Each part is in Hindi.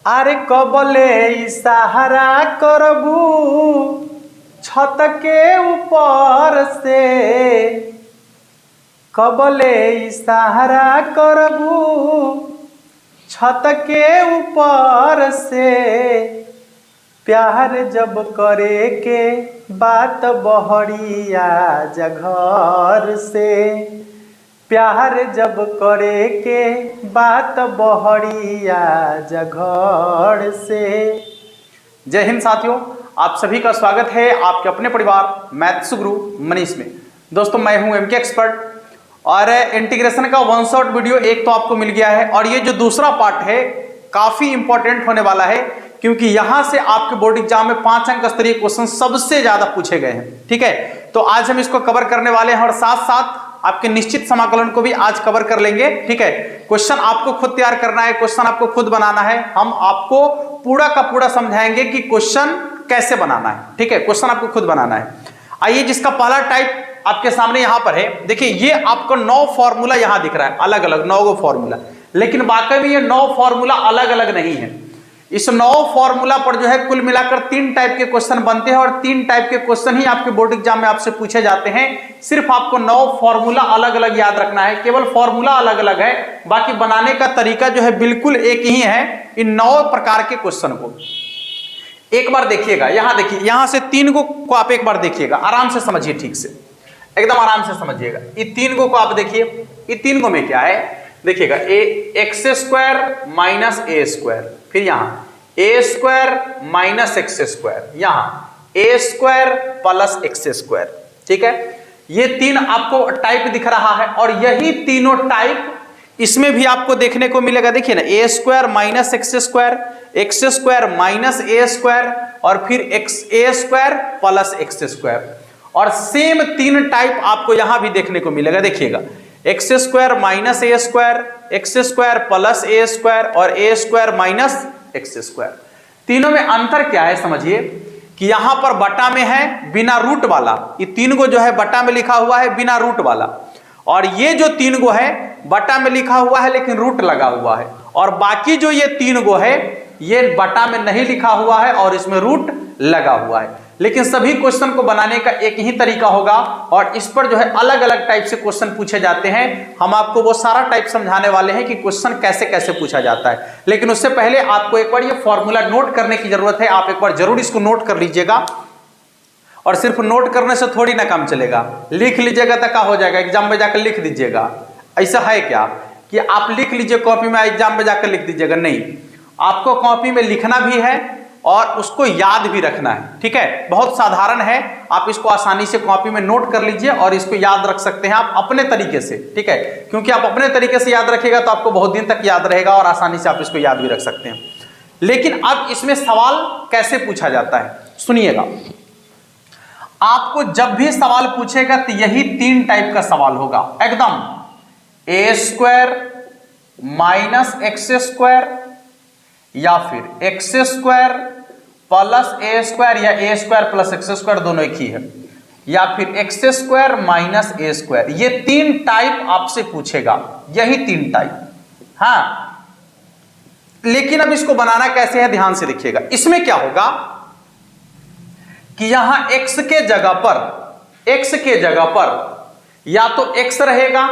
अरे कबले इशारा करबू छत के ऊपर से, कबले इशारा करबू छत के ऊपर से, प्यार जब करे के बात बहरिया जघर से, प्यार जब करे के बात बहरिया जघर से। जय हिंद साथियों, आप सभी का स्वागत है आपके अपने परिवार मैथ्स गुरु मनीष में। दोस्तों मैं हूं एमके एक्सपर्ट और इंटीग्रेशन का वन शॉट वीडियो एक तो आपको मिल गया है और ये जो दूसरा पार्ट है काफी इंपॉर्टेंट होने वाला है क्योंकि यहां से आपके बोर्ड एग्जाम में 5 अंक स्तरीय क्वेश्चन सबसे ज्यादा पूछे गए हैं। ठीक है, तो आज हम इसको कवर करने वाले हैं और साथ साथ आपके निश्चित समाकलन को भी आज कवर कर लेंगे। ठीक है, क्वेश्चन आपको खुद तैयार करना है, क्वेश्चन आपको खुद बनाना है। हम आपको पूरा का पूरा समझाएंगे कि क्वेश्चन कैसे बनाना है। ठीक है, क्वेश्चन आपको खुद बनाना है। आइए, जिसका पहला टाइप आपके सामने यहां पर है, देखिए ये आपको 9 फॉर्मूला यहां दिख रहा है, अलग अलग 9 फॉर्मूला, लेकिन वाकई में ये 9 फॉर्मूला अलग अलग नहीं है। इस 9 फॉर्मूला पर जो है कुल मिलाकर 3 टाइप के क्वेश्चन बनते हैं और 3 टाइप के क्वेश्चन ही आपके बोर्ड एग्जाम में आपसे पूछे जाते हैं। सिर्फ आपको 9 फॉर्मूला अलग अलग याद रखना है, केवल फॉर्मूला अलग अलग है, बाकी बनाने का तरीका जो है बिल्कुल एक ही है। इन 9 प्रकार के क्वेश्चन को एक बार देखिएगा, यहां देखिए, यहां से 3 को आप एक बार देखिएगा, आराम से समझिए, ठीक से एकदम आराम से समझिएगा। ये 3 को आप देखिए, ये 3 को में क्या है देखिएगा, x square minus a square, फिर यहां ए स्क्वायर माइनस एक्स स्क्वायर, यहां ए स्क्वायर प्लस एक्स स्क्वायर। ठीक है, ये 3 आपको टाइप दिख रहा है और यही तीनों टाइप इसमें भी आपको देखने को मिलेगा। देखिए ना, a square minus x square minus a square और फिर a square plus x square, और सेम 3 टाइप आपको यहां भी देखने को मिलेगा। देखिएगा, x square minus a square, x square plus a square और a square minus x square. तीनों में अंतर क्या है समझिए कि यहां पर बटा में है बिना रूट वाला, ये 3 को जो है बटा में लिखा हुआ है बिना रूट वाला, और ये जो 3 को है बटा में लिखा हुआ है लेकिन रूट लगा हुआ है, और बाकी जो ये 3 को है ये बटा में नहीं लिखा हुआ है और इसमें रूट लगा हुआ है। लेकिन सभी क्वेश्चन को बनाने का एक ही तरीका होगा और इस पर जो है अलग अलग टाइप से क्वेश्चन पूछे जाते हैं। हम आपको वो सारा टाइप समझाने वाले हैं कि क्वेश्चन कैसे कैसे पूछा जाता है। लेकिन उससे पहले आपको एक बार ये फॉर्मूला नोट करने की जरूरत है। आप एक बार जरूर इसको नोट कर लीजिएगा, और सिर्फ नोट करने से थोड़ी ना काम चलेगा, लिख लीजिएगा तो क्या हो जाएगा, एग्जाम में जाकर लिख दीजिएगा। ऐसा है क्या कि आप लिख लीजिए कॉपी में, एग्जाम में जाकर लिख दीजिएगा? नहीं, आपको कॉपी में लिखना भी है और उसको याद भी रखना है। ठीक है, बहुत साधारण है, आप इसको आसानी से कॉपी में नोट कर लीजिए और इसको याद रख सकते हैं आप अपने तरीके से। ठीक है, क्योंकि आप अपने तरीके से याद रखिएगा तो आपको बहुत दिन तक याद रहेगा और आसानी से आप इसको याद भी रख सकते हैं। लेकिन अब इसमें सवाल कैसे पूछा जाता है सुनिएगा। आपको जब भी सवाल पूछेगा तो यही 3 टाइप का सवाल होगा एकदम, ए स्क्वायर माइनस एक्स स्क्वायर या फिर x square plus a square या ए स्क्वायर प्लस एक्स स्क्वायर, दोनों एक ही है, या फिर x square minus a square. ये 3 टाइप आपसे पूछेगा, यही 3 टाइप। हाँ, लेकिन अब इसको बनाना कैसे है ध्यान से देखिएगा। इसमें क्या होगा कि यहां x के जगह पर या तो x रहेगा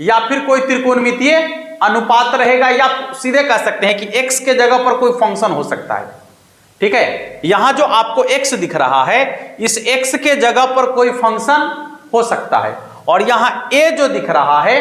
या फिर कोई त्रिकोणमितीय अनुपात रहेगा, या सीधे कह सकते हैं कि x के जगह पर कोई फंक्शन हो सकता है। ठीक है, यहां जो आपको x दिख रहा है इस x के जगह पर कोई फंक्शन हो सकता है, और यहां a जो दिख रहा है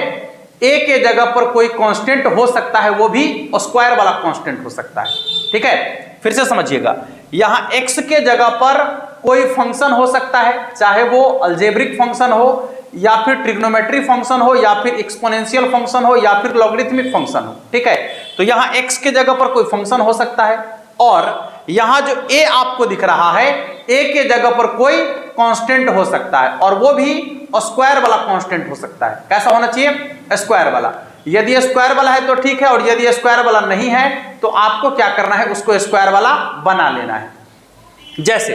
a के जगह पर कोई कांस्टेंट हो सकता है, वो भी स्क्वायर वाला कांस्टेंट हो सकता है। ठीक है, फिर से समझिएगा, यहां x के जगह पर कोई फंक्शन हो सकता है, चाहे वो अलजेब्रिक फंक्शन हो या फिर ट्रिग्नोमेट्री फंक्शन हो या फिर एक्सपोनेंशियल फंक्शन हो या फिर लॉगरिथमिक फंक्शन हो। ठीक है, तो यहां x के जगह पर कोई फंक्शन हो सकता है, और यहां जो a आपको दिख रहा है a के जगह पर कोई कांस्टेंट हो सकता है, और वो भी स्क्वायर वाला कांस्टेंट हो सकता है। कैसा होना चाहिए? स्क्वायर वाला। यदि स्क्वायर वाला है तो ठीक है, और यदि स्क्वायर वाला नहीं है तो आपको क्या करना है, उसको स्क्वायर वाला बना लेना है। जैसे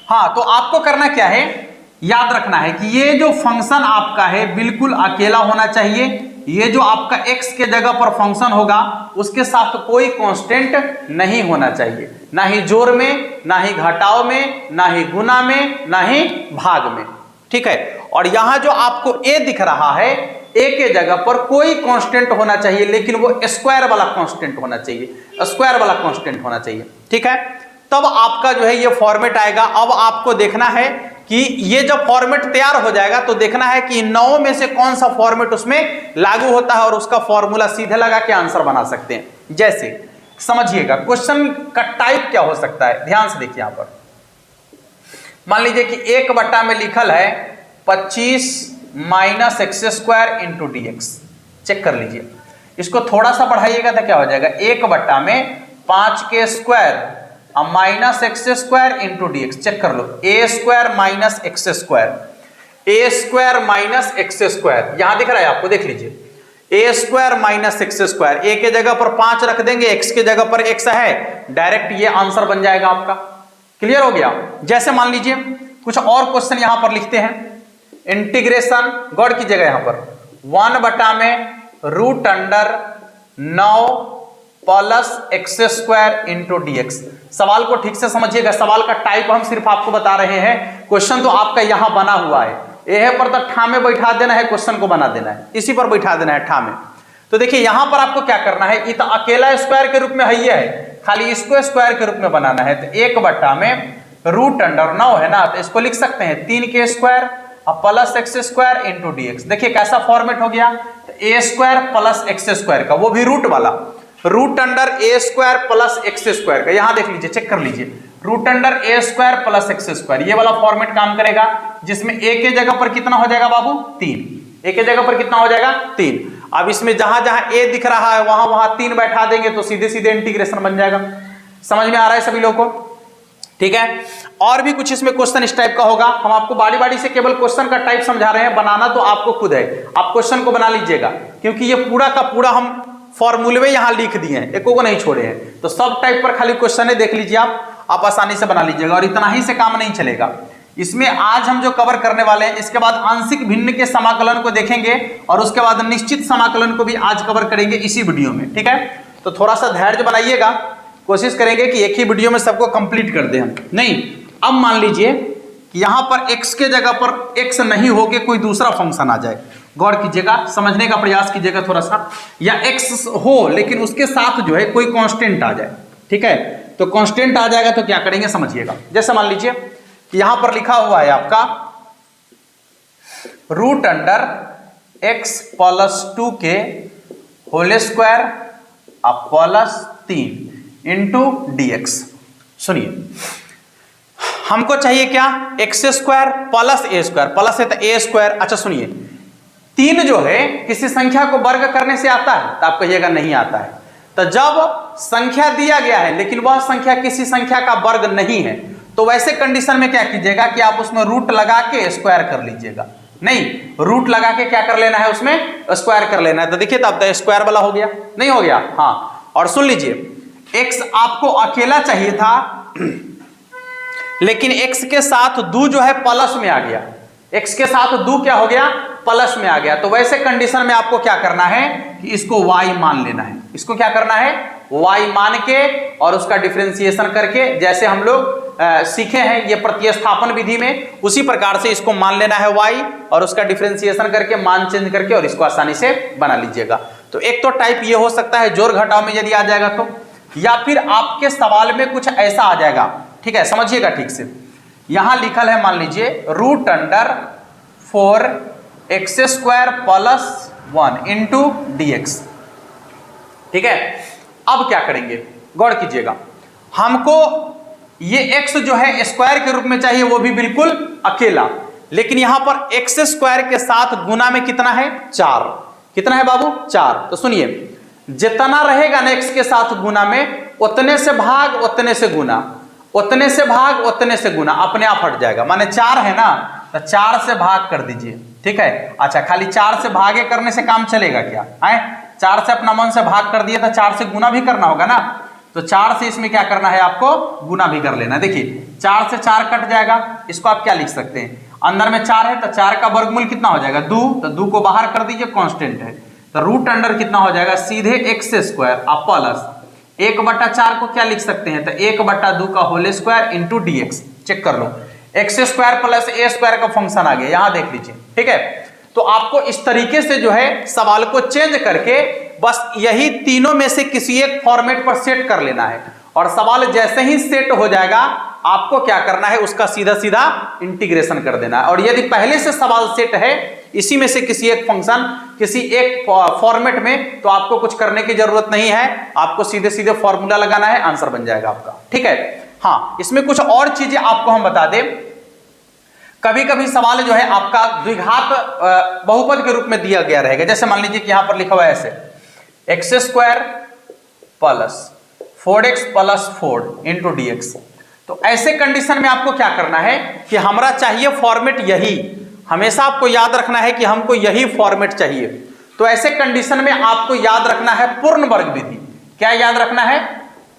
हाँ, तो आपको करना क्या है, याद रखना है कि ये जो फंक्शन आपका है बिल्कुल अकेला होना चाहिए, ये जो आपका x के जगह पर फंक्शन होगा उसके साथ कोई कांस्टेंट नहीं होना चाहिए, ना ही जोड़ में, ना ही घटाव में, ना ही गुना में, ना ही भाग में। ठीक है, और यहां जो आपको a दिख रहा है, a के जगह पर कोई कांस्टेंट होना चाहिए, लेकिन वो स्क्वायर वाला कांस्टेंट होना चाहिए, स्क्वायर वाला कांस्टेंट होना चाहिए। ठीक है, तब आपका जो है ये फॉर्मेट आएगा। अब आपको देखना है कि ये जब फॉर्मेट तैयार हो जाएगा तो देखना है कि 9 में से कौन सा फॉर्मेट उसमें लागू होता है और उसका फॉर्मूला सीधे लगा के आंसर बना सकते हैं। जैसे समझिएगा क्वेश्चन का टाइप क्या हो सकता है, ध्यान से देखिए। यहां पर मान लीजिए कि 1 में लिखल है 25 minus x square into d x. Check कर लीजिए, इसको थोड़ा सा बढ़ाइएगा तो क्या हो जाएगा, 1 में 5 के square minus x square into d x. Check कर लो, a square minus x square, a square minus x square, यहां दिख रहा है आपको, देख लीजिए, a square minus x square. A के जगह पर 5 रख देंगे, एक्स के जगह पर x है, डायरेक्ट ये आंसर बन जाएगा आपका। क्लियर हो गया। जैसे मान लीजिए कुछ और क्वेश्चन यहां पर लिखते हैं, इंटीग्रेशन, गौर कीजिएगा यहां पर 1 में root under 9 plus x square into d x. सवाल को ठीक से समझिएगा, सवाल का टाइप हम सिर्फ आपको बता रहे हैं, क्वेश्चन तो आपका यहां बना हुआ है। यह पर तो ठा में बैठा देना है, क्वेश्चन को बना देना है, इसी पर बैठा देना है ठा में। तो देखिए यहां पर आपको क्या करना है, ये तो अकेला स्क्वायर के रूप में है, खाली इसको स्क्वायर के रूप में बनाना है। तो 1 में रूट अंडर 9 है ना, तो इसको लिख सकते हैं 3 के square plus x square into d x. देखिए कैसा फॉर्मेट हो गया, तो ए स्क्वायर प्लस एक्स स्क्वायर का, वो भी रूट वाला, root under a square plus x square का। यहां देख लीजिए, चेक कर लीजिए, root under a square plus x square, ये वाला फॉर्मेट काम करेगा, जिसमें ए के जगह पर कितना हो जाएगा बाबू, 3। ए के जगह पर कितना हो जाएगा, 3। अब इसमें जहां जहां ए दिख रहा है वहां वहां 3 बैठा देंगे तो सीधे सीधे इंटीग्रेशन बन जाएगा। समझ में आ रहा है सभी लोगों को? ठीक है, और भी कुछ इसमें क्वेश्चन इस टाइप का होगा, हम आपको बारी बारी से केवल क्वेश्चन का टाइप समझा रहे हैं, बनाना तो आपको खुद है, आप क्वेश्चन को बना लीजिएगा, क्योंकि ये पूरा का पूरा हम फॉर्मूले यहां लिख दिए हैं, एको को नहीं छोड़े हैं। तो सब टाइप पर खाली क्वेश्चन है, देख लीजिए आप आसानी से बना लीजिएगा, और इतना ही से काम नहीं चलेगा। इसमें आज हम जो कवर करने वाले हैं, इसके बाद आंशिक भिन्न के समाकलन को देखेंगे और उसके बाद निश्चित समाकलन को भी आज कवर करेंगे इसी वीडियो में। ठीक है, तो थोड़ा सा धैर्य बनाइएगा, कोशिश करेंगे कि एक ही वीडियो में सबको कंप्लीट कर दें हम। नहीं, अब मान लीजिए कि यहां पर x के जगह पर x नहीं होके कोई दूसरा फंक्शन आ जाए, गौर कीजिएगा, समझने का प्रयास कीजिएगा थोड़ा सा, या x हो लेकिन उसके साथ जो है कोई कांस्टेंट आ जाए। ठीक है, तो कांस्टेंट आ जाएगा तो क्या करेंगे समझिएगा। जैसे मान लीजिए कि यहां पर लिखा हुआ है आपका रूट अंडर x प्लस 2 के whole square plus 3 into d x. सुनिए, हमको चाहिए क्या, x square plus a square, plus है तो ए स्क्वायर। अच्छा सुनिए, 3 जो है किसी संख्या को वर्ग करने से आता है, तो आप कहिएगा नहीं आता है। तो जब संख्या दिया गया है लेकिन वह संख्या किसी संख्या का वर्ग नहीं है, तो वैसे कंडीशन में क्या कीजिएगा कि आप उसमें रूट लगा के स्क्वायर कर लीजिएगा। नहीं, रूट लगा के क्या कर लेना है, उसमें स्क्वायर कर लेना है। तो देखिए तब तो स्क्वायर वाला हो गया, नहीं हो गया? हाँ, और सुन लीजिए, x आपको अकेला चाहिए था लेकिन x के साथ 2 जो है प्लस में आ गया, x के साथ 2 क्या हो गया, प्लस में आ गया। तो वैसे कंडीशन में आपको क्या करना है कि इसको y मान लेना है। इसको क्या करना है, y मान के और उसका डिफरेंशिएशन करके, जैसे हम लोग सीखे हैं ये प्रतिस्थापन विधि में, उसी प्रकार से इसको मान लेना है y और उसका डिफरेंशिएशन करके मान चेंज करके और इसको आसानी से बना लीजिएगा। तो एक तो टाइप ये हो सकता है जोड़ घटाव में यदि आ जाएगा तो, या फिर आपके सवाल में कुछ ऐसा आ जाएगा। ठीक है, समझिएगा ठीक से, यहां लिखल है मान लीजिए root under 4 x square plus 1 into d x. ठीक है, अब क्या करेंगे, गौर कीजिएगा, हमको ये x जो है स्क्वायर के रूप में चाहिए, वो भी बिल्कुल अकेला, लेकिन यहां पर एक्स स्क्वायर के साथ गुना में कितना है, 4। कितना है बाबू, 4। तो सुनिए, जितना रहेगा ना x के साथ गुना में, उतने से भाग उतने से गुना, उतने से भाग उतने से गुना, अपने आप हट जाएगा। माने 4 है ना, तो 4 से भाग कर दीजिए। ठीक है, अच्छा खाली 4 से भागे करने से काम चलेगा क्या, है 4 से अपना मन से भाग कर दिए तो 4 से गुना भी करना होगा ना, तो 4 से इसमें क्या करना है, आपको गुना भी कर लेना। देखिए 4 से 4 कट जाएगा, इसको आप क्या लिख सकते हैं, अंदर में 4 है तो 4 का वर्गमूल कितना हो जाएगा, 2, तो 2 को बाहर कर दीजिए, कांस्टेंट है। तो रूट अंडर कितना हो जाएगा, सीधे एक्स स्क्वायर अब प्लस 1/4 को क्या लिख सकते हैं, तो 1/2 का whole square into dx। Check कर लो, x square plus a square का फंक्शन आ गया, यहां देख लीजिए। ठीक है, तो आपको इस तरीके से जो है सवाल को चेंज करके बस यही तीनों में से किसी एक फॉर्मेट पर सेट कर लेना है, और सवाल जैसे ही सेट हो जाएगा आपको क्या करना है, उसका सीधा सीधा इंटीग्रेशन कर देना है। और यदि पहले से सवाल सेट है इसी में से किसी एक फंक्शन किसी एक फॉर्मेट में, तो आपको कुछ करने की जरूरत नहीं है, आपको सीधे सीधे फॉर्मूला लगाना है, आंसर बन जाएगा आपका। ठीक है, हाँ, इसमें कुछ और चीजें आपको हम बता दें। कभी कभी सवाल जो है आपका द्विघात बहुपद के रूप में दिया गया रहेगा, जैसे मान लीजिए कि यहां पर लिखा हुआ है ऐसे x square plus 4x plus 4 into dx। तो ऐसे कंडीशन में आपको क्या करना है कि हमारा चाहिए फॉर्मेट यही, हमेशा आपको याद रखना है कि हमको यही फॉर्मेट चाहिए। तो ऐसे कंडीशन में आपको याद रखना है पूर्ण वर्ग विधि। क्या याद रखना है,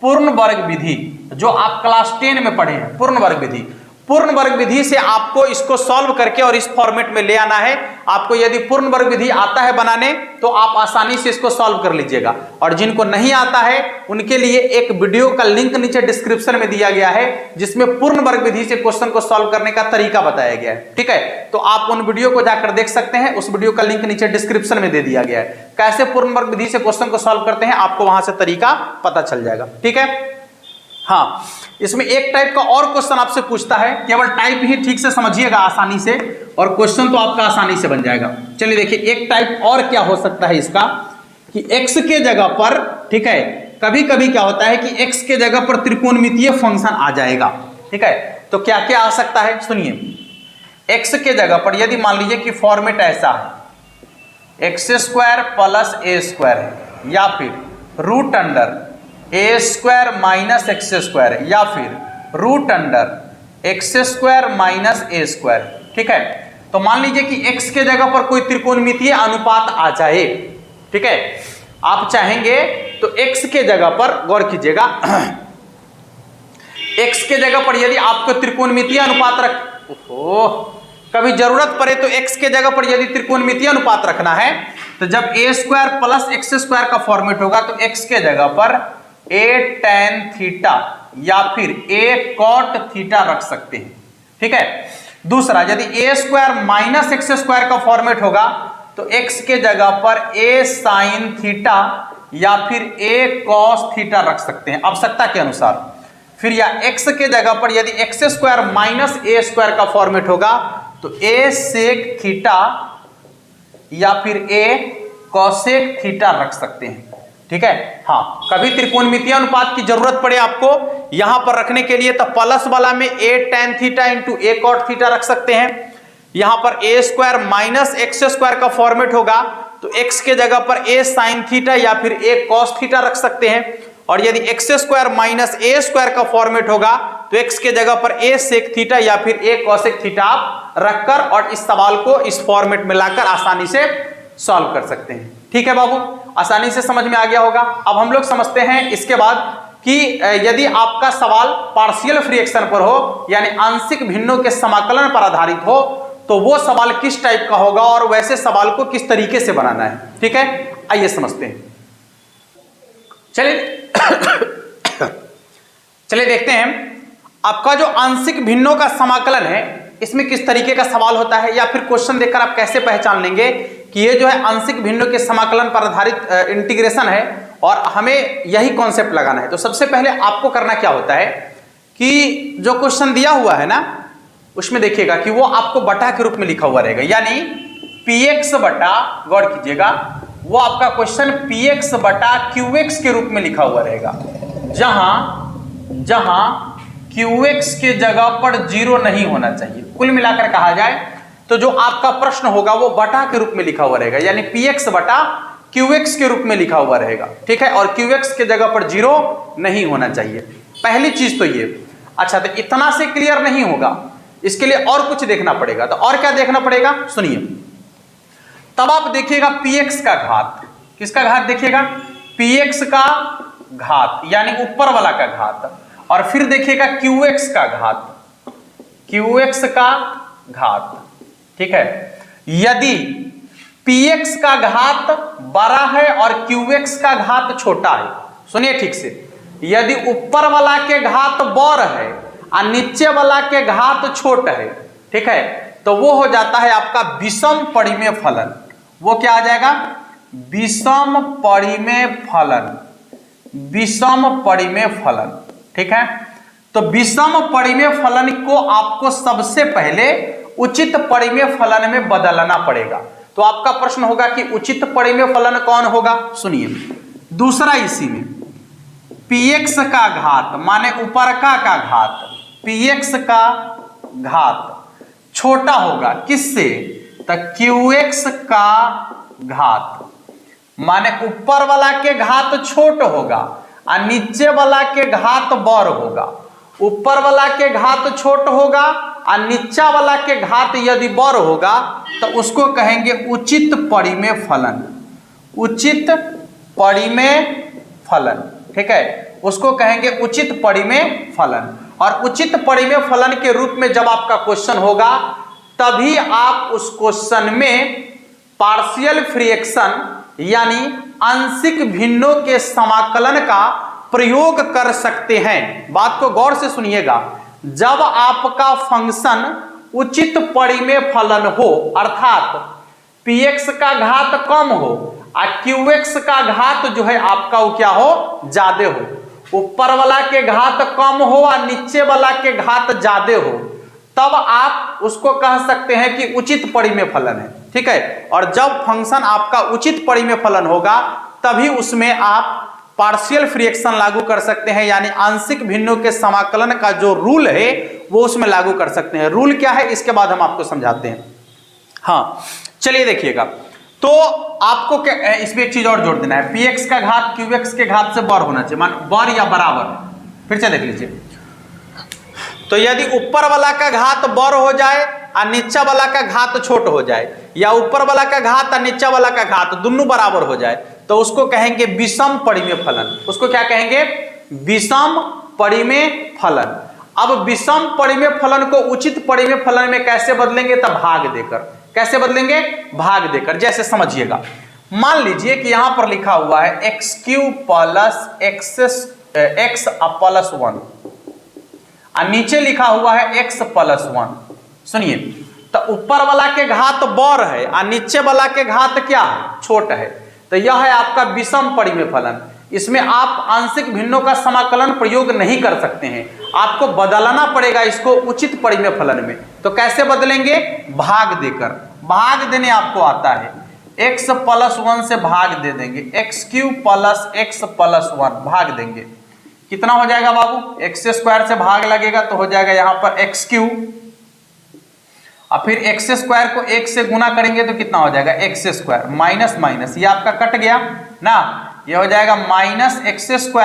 पूर्ण वर्ग विधि, जो आप क्लास 10 में पढ़े हैं, पूर्ण वर्ग विधि। पूर्ण वर्ग विधि से आपको इसको सॉल्व करके और इस फॉर्मेट में ले आना है। आपको यदि पूर्ण वर्ग विधि आता है बनाने तो आप आसानी से इसको सॉल्व कर लीजिएगा, और जिनको नहीं आता है उनके लिए एक वीडियो का लिंक नीचे डिस्क्रिप्शन में दिया गया है जिसमें पूर्ण वर्ग विधि से क्वेश्चन को सॉल्व करने का तरीका बताया गया है। ठीक है, तो आप उन वीडियो को जाकर देख सकते हैं, उस वीडियो का लिंक नीचे डिस्क्रिप्शन में दे दिया गया है। कैसे पूर्ण वर्ग विधि से क्वेश्चन को सॉल्व करते हैं आपको वहां से तरीका पता चल जाएगा। ठीक है, हाँ, इसमें एक टाइप का और क्वेश्चन आपसे पूछता है, केवल टाइप ही ठीक से समझिएगा आसानी से, और क्वेश्चन तो आपका आसानी से बन जाएगा। चलिए देखिए, एक टाइप और क्या हो सकता है इसका कि x के जगह पर, ठीक है, कभी कभी क्या होता है कि x के जगह पर त्रिकोणमितीय फंक्शन आ जाएगा। ठीक है, तो क्या क्या आ सकता है, सुनिए। x के जगह पर यदि मान लीजिए कि फॉर्मेट ऐसा है x square plus a square है, या फिर root under a square minus x square, या फिर root under x square minus a square. ठीक है, तो मान लीजिए कि x के जगह पर कोई त्रिकोणमितीय अनुपात आ जाए। ठीक है, आप चाहेंगे तो x के जगह पर गौर कीजिएगा, x के जगह पर यदि आपको त्रिकोणमितीय अनुपात कभी जरूरत पड़े तो x के जगह पर यदि त्रिकोणमितीय अनुपात रखना है, तो जब ए स्क्वायर प्लस एक्स स्क्वायर का फॉर्मेट होगा तो x के जगह पर a tan थीटा या फिर a cot थीटा रख सकते हैं। ठीक है, दूसरा यदि a square minus x square का फॉर्मेट होगा तो x के जगह पर a sin थीटा या फिर a cos थीटा रख सकते हैं आवश्यकता के अनुसार। फिर या x के जगह पर यदि x square minus a square का फॉर्मेट होगा तो a sec थीटा या फिर a cosec थीटा रख सकते हैं। ठीक है, हाँ, कभी त्रिकोणमितीय अनुपात की जरूरत पड़े आपको यहां पर रखने के लिए तो प्लस वाला में a tan theta into a cot theta रख सकते हैं। यहां पर a square minus x square का फॉर्मेट होगा तो x के जगह पर a sin थीटा या फिर a cos थीटा रख सकते हैं। और यदि x square minus a square का फॉर्मेट होगा तो x के जगह पर a sec थीटा या फिर a cosec थीटा आप रखकर और इस सवाल को इस फॉर्मेट में लाकर आसानी से सॉल्व कर सकते हैं। ठीक है बाबू, आसानी से समझ में आ गया होगा। अब हम लोग समझते हैं इसके बाद कि यदि आपका सवाल पार्शियल फ्रैक्शन पर हो यानी आंशिक भिन्नों के समाकलन पर आधारित हो तो वो सवाल किस टाइप का होगा और वैसे सवाल को किस तरीके से बनाना है। ठीक है, आइए समझते हैं। चलिए चलिए देखते हैं आपका जो आंशिक भिन्नों का समाकलन है इसमें किस तरीके का सवाल होता है, या फिर क्वेश्चन देखकर आप कैसे पहचान लेंगे कि ये जो है आंशिक भिन्नों के समाकलन पर आधारित इंटीग्रेशन है और हमें यही कॉन्सेप्ट लगाना है। तो सबसे पहले आपको करना क्या होता है कि जो क्वेश्चन दिया हुआ है ना उसमें देखिएगा कि वो आपको बटा के रूप में लिखा हुआ रहेगा, यानी px बटा, गौर कीजिएगा, वो आपका क्वेश्चन px बटा qx के रूप में लिखा हुआ रहेगा, जहां qx के जगह पर 0 नहीं होना चाहिए। कुल मिलाकर कहा जाए तो जो आपका प्रश्न होगा वो बटा के रूप में लिखा हुआ रहेगा, यानी px बटा qx के रूप में लिखा हुआ रहेगा। ठीक है, और qx के जगह पर 0 नहीं होना चाहिए। पहली चीज तो ये। अच्छा, तो इतना से क्लियर नहीं होगा, इसके लिए और कुछ देखना पड़ेगा। तो और क्या देखना पड़ेगा, सुनिए। तब आप देखिएगा px का घात, किसका घात देखिएगा, px का घात यानी ऊपर वाला का घात, और फिर देखिएगा qx का घात, qx का घात। ठीक है, यदि px का घात बड़ा है और qx का घात छोटा है। सुनिए ठीक से, यदि ऊपर वाला के घात बड़ है और नीचे वाला के घात छोट है, ठीक है, तो वो हो जाता है आपका विषम परिमेय फलन। वो क्या आ जाएगा? विषम परिमेय फलन, विषम परिमेय फलन, ठीक है। तो विषम परिमेय फलन को आपको सबसे पहले उचित परिमेय फलन में बदलना पड़ेगा। तो आपका प्रश्न होगा कि उचित परिमेय फलन कौन होगा? सुनिए, दूसरा इसी में px का घात माने ऊपर का घात, px का घात छोटा होगा किससे? तो qx का घात माने ऊपर वाला के घात छोट होगा और नीचे वाला के घात बड़ होगा। ऊपर वाला के घात छोट होगा और नीचा वाला के घात यदि बड़ होगा तो उसको कहेंगे उचित परिमेय फलन, उचित परिमेय फलन, ठीक है, उसको कहेंगे उचित परिमेय फलन। और उचित परिमेय फलन के रूप में जब आपका क्वेश्चन होगा तभी आप उस क्वेश्चन में पार्शियल फ्रैक्शन यानी आंशिक भिन्नों के समाकलन का प्रयोग कर सकते हैं। बात को गौर से सुनिएगा, जब आपका फंक्शन उचित परिमेय फलन हो अर्थात px का घात कम हो और qx का घात जो है आपका वो क्या हो? ज्यादा हो। ऊपर वाला के घात कम हो और नीचे वाला के घात ज्यादा हो, तब आप उसको कह सकते हैं कि उचित परिमेय फलन है, ठीक है। और जब फंक्शन आपका उचित परिमेय फलन होगा तभी उसमें आप पार्शियल फ्रैक्शन लागू कर सकते हैं, यानी आंशिक भिन्नों के समाकलन का जो रूल है वो उसमें लागू कर सकते हैं। रूल क्या है इसके बाद हम आपको समझाते हैं। हाँ चलिए देखिएगा, तो आपको क्या इसमें एक चीज और जोड़ देना है, px का घात qx के घात से बड़ होना चाहिए, मान बड़ या बराबर। फिर से देख लीजिए, तो यदि ऊपर वाला का घात बड़ हो जाए और नीचा वाला का घात छोट हो जाए, या ऊपर वाला का घात और नीचा वाला का घात दोनों बराबर हो जाए, तो उसको कहेंगे विषम परिमेय फलन। उसको क्या कहेंगे? विषम परिमेय फलन। अब विषम परिमेय फलन को उचित परिमेय फलन में कैसे बदलेंगे? तब भाग देकर। कैसे बदलेंगे? भाग देकर। जैसे समझिएगा, मान लीजिए कि यहां पर लिखा हुआ है x³ प्लस x प्लस 1 और नीचे लिखा हुआ है x प्लस 1। सुनिए, तो ऊपर वाला के घात बड़ है और नीचे वाला के घात क्या है? छोट है। तो यह है आपका विषम परिमेय फलन। इसमें आप आंशिक भिन्नों का समाकलन प्रयोग नहीं कर सकते हैं, आपको बदलना पड़ेगा इसको उचित परिमेय फलन में। तो कैसे बदलेंगे? भाग देकर। भाग देने आपको आता है, x प्लस 1 से भाग दे देंगे, x³ प्लस x प्लस 1 भाग देंगे। कितना हो जाएगा बाबू? x² से भाग लगेगा तो हो जाएगा यहाँ पर x³ और फिर x² को 1 से गुना करेंगे तो कितना हो जाएगा? x² माइनस माइनस ये आपका कट गया ना, ये हो जाएगा माइनस x²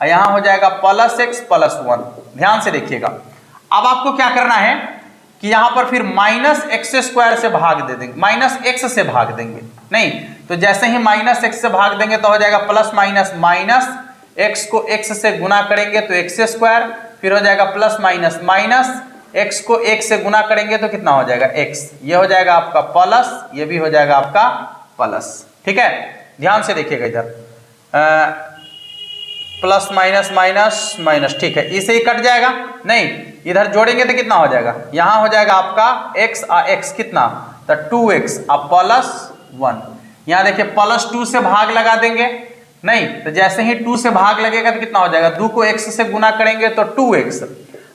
और यहाँ हो जाएगा प्लस x प्लस 1। ध्यान से देखिएगा, अब आपको क्या करना है कि यहाँ पर फिर माइनस x² से भाग दे देंगे, माइनस x से भाग देंगे नहीं, तो जैसे ही माइनस x से भाग देंगे तो हो जाएगा प्लस माइनस, माइनस x को x से गुना करेंगे तो x², फिर हो जाएगा प्लस माइनस माइनस, x को 1 से गुना करेंगे तो कितना हो जाएगा? x। ये हो जाएगा आपका प्लस, ये भी हो जाएगा आपका प्लस, ठीक है। ध्यान से देखिएगा इधर, प्लस माइनस माइनस माइनस, ठीक है, इसे ही कट जाएगा नहीं, इधर जोड़ेंगे तो कितना हो जाएगा? यहाँ हो जाएगा आपका x और x कितना? तो 2x और प्लस 1। यहाँ देखिए प्लस 2 से भाग लगा देंगे नहीं, तो जैसे ही 2 से भाग लगेगा तो कितना हो जाएगा? 2 को x से गुना करेंगे तो 2x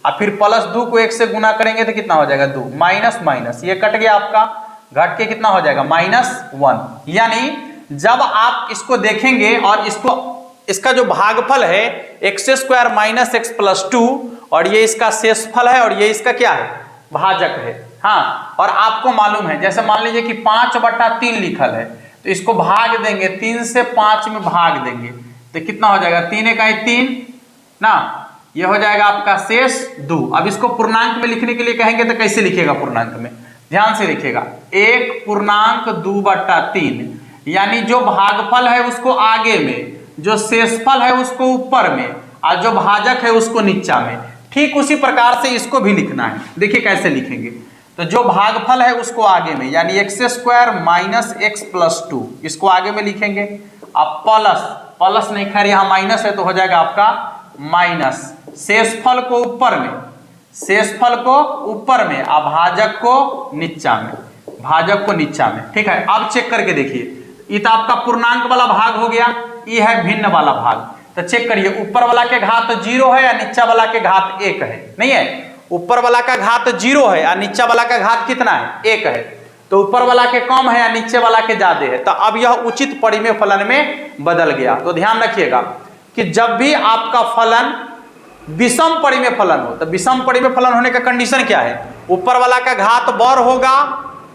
और फिर प्लस 2 को 1 से गुना करेंगे तो कितना हो जाएगा? 2 माइनस माइनस, ये कट गया आपका, घट के कितना हो जाएगा? -1। यानी जब आप इसको देखेंगे और इसका जो भागफल है x² माइनस x प्लस 2 और ये इसका शेषफल है और ये इसका क्या है? भाजक है। हाँ, और आपको मालूम है, जैसे मान लीजिए कि 5/3 लिखल है तो इसको भाग देंगे, 3 से 5 में भाग देंगे तो कितना हो जाएगा? 3 × 3 ना, ये हो जाएगा आपका शेष 2। अब इसको पूर्णांक में लिखने के लिए कहेंगे तो कैसे लिखेगा पूर्णांक में? ध्यान से लिखिएगा, 1/2/3, यानी जो भागफल है उसको आगे में, जो शेषफल है उसको ऊपर में और जो भाजक है उसको नीचा में। ठीक उसी प्रकार से इसको भी लिखना है। देखिए कैसे लिखेंगे, तो जो भागफल है उसको आगे में, यानी x square minus x plus 2, इसको आगे में लिखेंगे। अब प्लस नहीं, खैर यहाँ माइनस है तो हो जाएगा आपका माइनस, शेषफल को ऊपर में, शेषफल को ऊपर में, भाजक को नीचा में, भाजक को नीचा में। ठीक है, अब चेक करके देखिए, ये तो आपका पूर्णांक वाला भाग हो गया, ये है भिन्न वाला भाग। तो चेक करिए, ऊपर वाला के घात 0 है या नीचा वाला के घात 1 है? नहीं है, ऊपर वाला का घात 0 है और नीचा वाला का घात कितना है? 1 है। तो ऊपर वाला के कम है या नीचे वाला के ज्यादा है? तो अब यह उचित परिमेय फलन में बदल गया। तो ध्यान रखिएगा कि जब भी आपका फलन विषम परिमेय फलन हो, तो विषम परिमेय फलन होने का कंडीशन क्या है? ऊपर वाला का घात बर होगा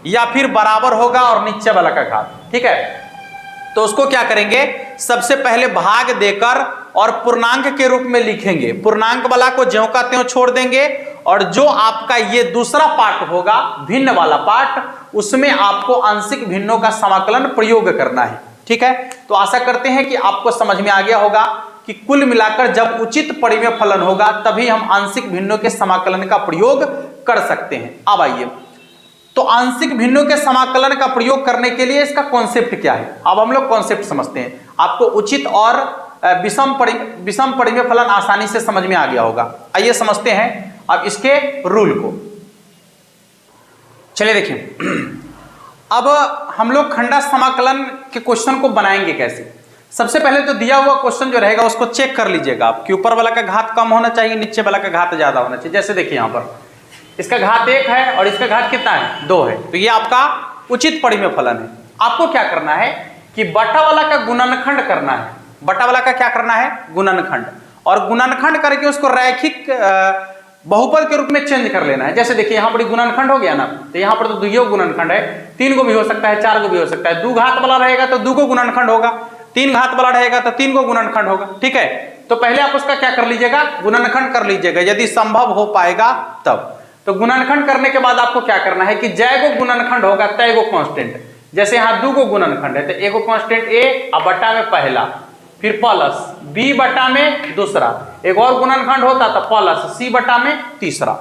या फिर बराबर होगा और नीचे वाला का घात। ठीक है, तो उसको क्या करेंगे, सबसे पहले भाग देकर और पूर्णांक के रूप में लिखेंगे। पूर्णांक वाला को ज्यों का त्यों छोड़ देंगे और जो आपका ये दूसरा पार्ट होगा, भिन्न वाला पार्ट, उसमें आपको आंशिक भिन्नों का समाकलन प्रयोग करना है। ठीक है, तो आशा करते हैं कि आपको समझ में आ गया होगा कि कुल मिलाकर जब उचित परिमेय फलन होगा तभी हम आंशिक भिन्नों के समाकलन का प्रयोग कर सकते हैं। अब आइए, तो आंशिक भिन्नों के समाकलन का प्रयोग करने के लिए इसका कॉन्सेप्ट क्या है, अब हम लोग कॉन्सेप्ट समझते हैं। आपको उचित और विषम परिमेय फलन आसानी से समझ में आ गया होगा। आइए समझते हैं अब इसके रूल को। चलिए देखिए, अब हम लोग खंडा समाकलन के क्वेश्चन को बनाएंगे कैसे। सबसे पहले तो दिया हुआ क्वेश्चन जो रहेगा उसको चेक कर लीजिएगा आप कि ऊपर वाला का घात कम होना चाहिए, नीचे वाला का घात ज्यादा होना चाहिए। जैसे देखिए, यहाँ पर इसका घात 1 है और इसका घात कितना है? 2 है। तो ये आपका उचित परिमेय फलन है। आपको क्या करना है कि बटा वाला का गुणनखंड करना है। बटा वाला का क्या करना है? गुणनखंड। और गुणनखंड करके उसको रैखिक बहुपद के रूप में चेंज कर लेना है। जैसे देखिए, यहाँ पर गुणनखंड हो गया ना, तो यहाँ पर तो दुइयो गुणनखंड है, 3 को भी हो सकता है, 4 को भी हो सकता है। 2 घात वाला रहेगा तो 2 को गुणनखंड होगा, 3 घात वाला रहेगा तो 3 को गुणनखंड होगा। ठीक है, तो पहले आप उसका क्या कर लीजिएगा? गुणनखंड कर लीजिएगा, यदि संभव हो पाएगा तब। तो गुणनखंड करने के बाद आपको क्या करना है कि जय गो गुणनखंड होगा तय गो कांस्टेंट। जैसे यहाँ 2 को गुणनखंड है तो एगो कांस्टेंट ए अब बटा में पहला, फिर प्लस बी बटा में दूसरा, एक और गुणनखंड होता तो प्लस सी बटा में तीसरा।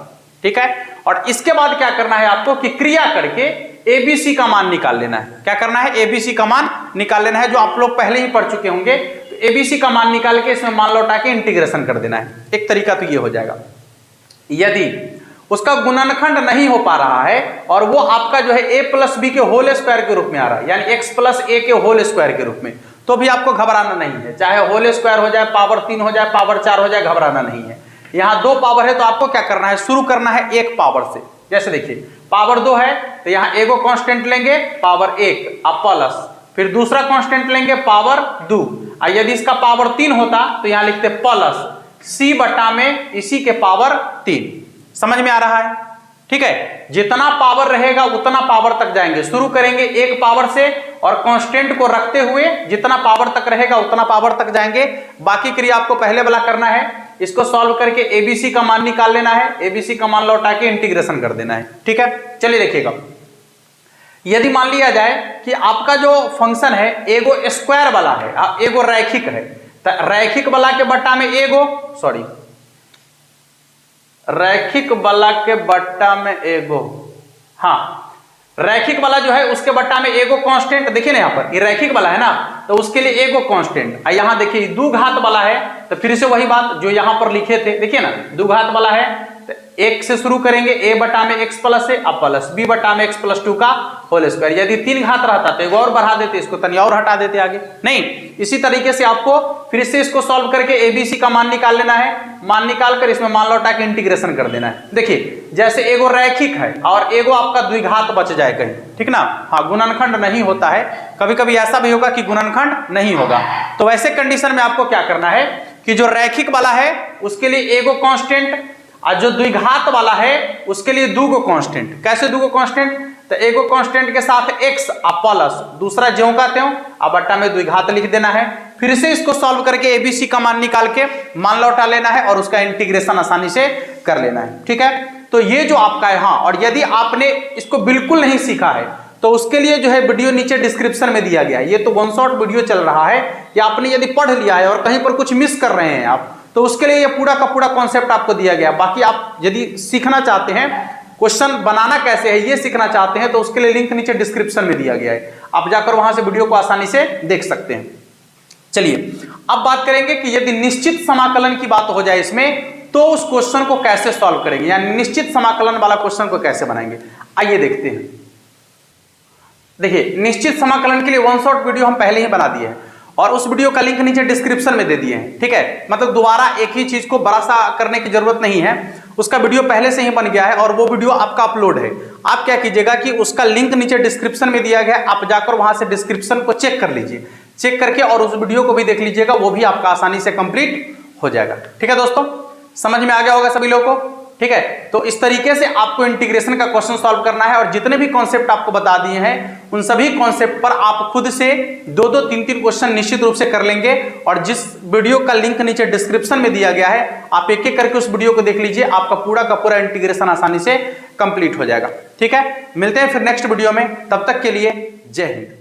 ठीक है, और इसके बाद क्या करना है आपको कि क्रिया करके एबीसी का मान निकाल लेना है। क्या करना है? एबीसी का मान निकाल लेना है, जो आप लोग पहले ही पढ़ चुके होंगे। तो एबीसी का मान निकाल के इसमें मान लौटा के इंटीग्रेशन कर देना है। एक तरीका तो ये हो जाएगा। यदि उसका गुणनखंड नहीं हो पा रहा है और वो आपका जो है a प्लस बी के होल स्क्वायर के रूप में आ रहा है, यानी x प्लस ए के होल स्क्वायर के रूप में, तो भी आपको घबराना नहीं है। चाहे होल स्क्वायर हो जाए, पावर 3 हो जाए, पावर 4 हो जाए, घबराना नहीं है। यहाँ 2 पावर है तो आपको क्या करना है? शुरू करना है 1 पावर से। जैसे देखिए, पावर 2 है तो यहाँ एगो कांस्टेंट लेंगे पावर 1 अब प्लस, फिर दूसरा कांस्टेंट लेंगे पावर 2, और यदि इसका पावर 3 होता तो यहाँ लिखते प्लस सी बटा में इसी के पावर 3। समझ में आ रहा है? ठीक है, जितना पावर रहेगा उतना पावर तक जाएंगे। शुरू करेंगे 1 पावर से और कांस्टेंट को रखते हुए जितना पावर तक रहेगा उतना पावर तक जाएंगे। बाकी क्रिया आपको पहले वाला करना है, इसको सॉल्व करके एबीसी का मान निकाल लेना है, एबीसी का मान लौटा के इंटीग्रेशन कर देना है। ठीक है, चलिए देखिएगा, यदि मान लिया जाए कि आपका जो फंक्शन है एगो स्क्वायर वाला है, एगो रैखिक है, तो रैखिक वाला के बट्टा में रैखिक वाला के बट्टा में एगो, हाँ, रैखिक वाला जो है उसके बट्टा में एगो कांस्टेंट। देखिए ना, यहाँ पर ये रैखिक वाला है ना, तो उसके लिए एगो कांस्टेंट। यहाँ देखिए 2 घात वाला है तो फिर से वही बात जो यहाँ पर लिखे थे, देखिए ना 2 घात वाला है तो 1 से शुरू करेंगे, a बटा में x प्लस है अब प्लस b बटा में x प्लस 2 का होल स्क्वायर। यदि 3 घात रहता तो एक और बढ़ा देते, इसको तनी और हटा देते आगे, नहीं। इसी तरीके से आपको फिर से इसको सॉल्व करके एबीसी का मान निकाल लेना है, मान निकाल कर इसमें मान लौटा के इंटीग्रेशन कर देना है। देखिए, जैसे एगो रैखिक है और एगो आपका द्विघात बच जाए कहीं, ठीक ना, हाँ, गुणनखंड नहीं होता है, कभी कभी ऐसा भी होगा कि गुणनखंड नहीं होगा। तो वैसे कंडीशन में आपको क्या करना है कि जो रैखिक वाला है उसके लिए एगो कांस्टेंट और जो द्विघात वाला है उसके लिए 2 गो कांस्टेंट। कैसे 2 गो कांस्टेंट? तो एगो कांस्टेंट के साथ x प्लस दूसरा ज्यों का त्यों अब बट्टा में द्विघात लिख देना है। फिर से इसको सॉल्व करके एबीसी का मान निकाल के मान लौटा लेना है और उसका इंटीग्रेशन आसानी से कर लेना है। ठीक है, तो ये जो आपका है, हाँ, और यदि आपने इसको बिल्कुल नहीं सीखा है तो उसके लिए जो है वीडियो नीचे डिस्क्रिप्शन में दिया गया है। ये तो 1 शॉट वीडियो चल रहा है, या आपने यदि पढ़ लिया है और कहीं पर कुछ मिस कर रहे हैं आप, तो उसके लिए ये पूरा का पूरा कॉन्सेप्ट आपको दिया गया। बाकी आप यदि सीखना चाहते हैं क्वेश्चन बनाना कैसे है ये सीखना चाहते हैं तो उसके लिए लिंक नीचे डिस्क्रिप्शन में दिया गया है, आप जाकर वहां से वीडियो को आसानी से देख सकते हैं। चलिए अब बात करेंगे कि यदि निश्चित समाकलन की बात हो जाए इसमें तो उस क्वेश्चन को कैसे सॉल्व करेंगे, यानी निश्चित समाकलन वाला क्वेश्चन को कैसे बनाएंगे। आइए देखते हैं। देखिए निश्चित समाकलन के लिए वन शॉट वीडियो हम पहले ही बना दिए हैं और उस वीडियो का लिंक नीचे डिस्क्रिप्शन में दे दिए हैं, ठीक है। मतलब दोबारा एक ही चीज को बड़ा सा करने की जरूरत नहीं है, उसका वीडियो पहले से ही बन गया है और वो वीडियो आपका अपलोड है। आप क्या कीजिएगा कि उसका लिंक नीचे डिस्क्रिप्शन में दिया गया है, आप जाकर वहां से डिस्क्रिप्शन को चेक कर लीजिए, चेक करके और उस वीडियो को भी देख लीजिएगा, वो भी आपका आसानी से कंप्लीट हो जाएगा। ठीक है दोस्तों, समझ में आ गया होगा सभी लोगों को, ठीक है। तो इस तरीके से आपको इंटीग्रेशन का क्वेश्चन सॉल्व करना है और जितने भी कॉन्सेप्ट आपको बता दिए हैं उन सभी कॉन्सेप्ट पर आप खुद से 2-2, 3-3 क्वेश्चन निश्चित रूप से कर लेंगे और जिस वीडियो का लिंक नीचे डिस्क्रिप्शन में दिया गया है आप एक एक करके उस वीडियो को देख लीजिए, आपका पूरा का पूरा इंटीग्रेशन आसानी से कंप्लीट हो जाएगा। ठीक है, मिलते हैं फिर नेक्स्ट वीडियो में, तब तक के लिए जय हिंद।